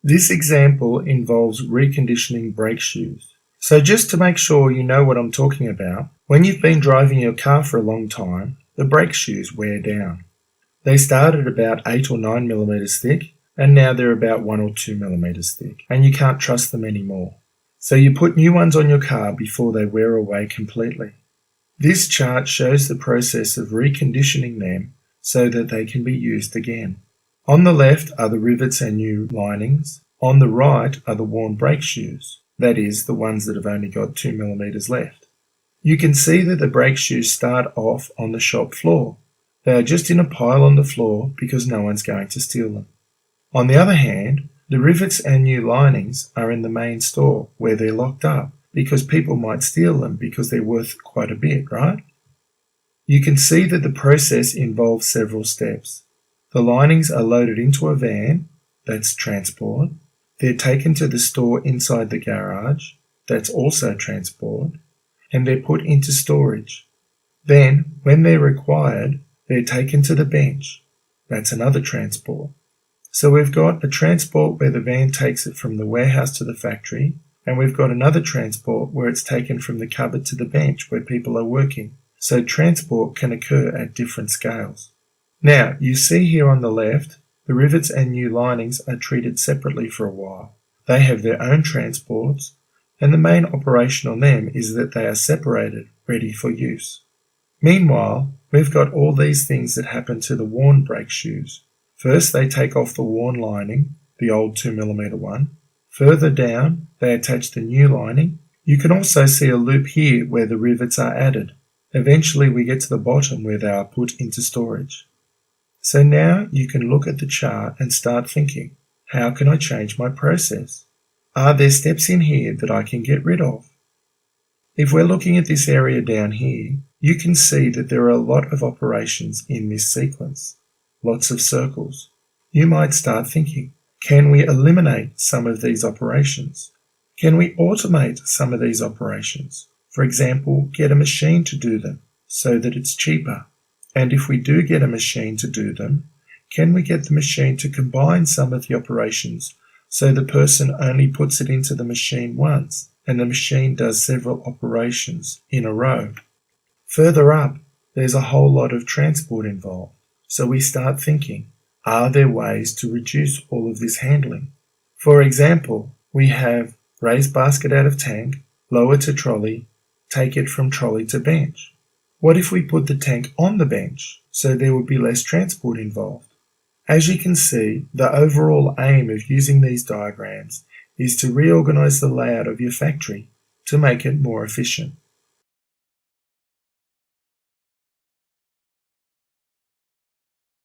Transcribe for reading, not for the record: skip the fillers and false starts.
This example involves reconditioning brake shoes. So just to make sure you know what I'm talking about, when you've been driving your car for a long time, the brake shoes wear down. They start at about 8 or 9 millimeters thick, and now they're about 1 or 2 millimeters thick, and you can't trust them anymore. So you put new ones on your car before they wear away completely. This chart shows the process of reconditioning them so that they can be used again. On the left are the rivets and new linings. On the right are the worn brake shoes, that is, the ones that have only got 2 millimeters left. You can see that the brake shoes start off on the shop floor. They are just in a pile on the floor because no one's going to steal them. On the other hand, the rivets and new linings are in the main store where they're locked up because people might steal them because they're worth quite a bit, right? You can see that the process involves several steps. The linings are loaded into a van, that's transport. They're taken to the store inside the garage, that's also transport. And they're put into storage. Then, when they're required, they're taken to the bench. That's another transport. So we've got a transport where the van takes it from the warehouse to the factory, and we've got another transport where it's taken from the cupboard to the bench where people are working. So transport can occur at different scales. Now, you see here on the left, the rivets and new linings are treated separately for a while. They have their own transports, and the main operation on them is that they are separated, ready for use. Meanwhile, we've got all these things that happen to the worn brake shoes. First, they take off the worn lining, the old 2 millimeter one. Further down, they attach the new lining. You can also see a loop here where the rivets are added. Eventually, we get to the bottom where they are put into storage. So now you can look at the chart and start thinking, how can I change my process? Are there steps in here that I can get rid of? If we're looking at this area down here, you can see that there are a lot of operations in this sequence, lots of circles. You might start thinking, can we eliminate some of these operations? Can we automate some of these operations? For example, get a machine to do them so that it's cheaper. And if we do get a machine to do them, can we get the machine to combine some of the operations so the person only puts it into the machine once and the machine does several operations in a row? Further up, there's a whole lot of transport involved. So we start thinking, are there ways to reduce all of this handling? For example, we have raise basket out of tank, lower to trolley, take it from trolley to bench. What if we put the tank on the bench so there would be less transport involved? As you can see, the overall aim of using these diagrams is to reorganize the layout of your factory to make it more efficient.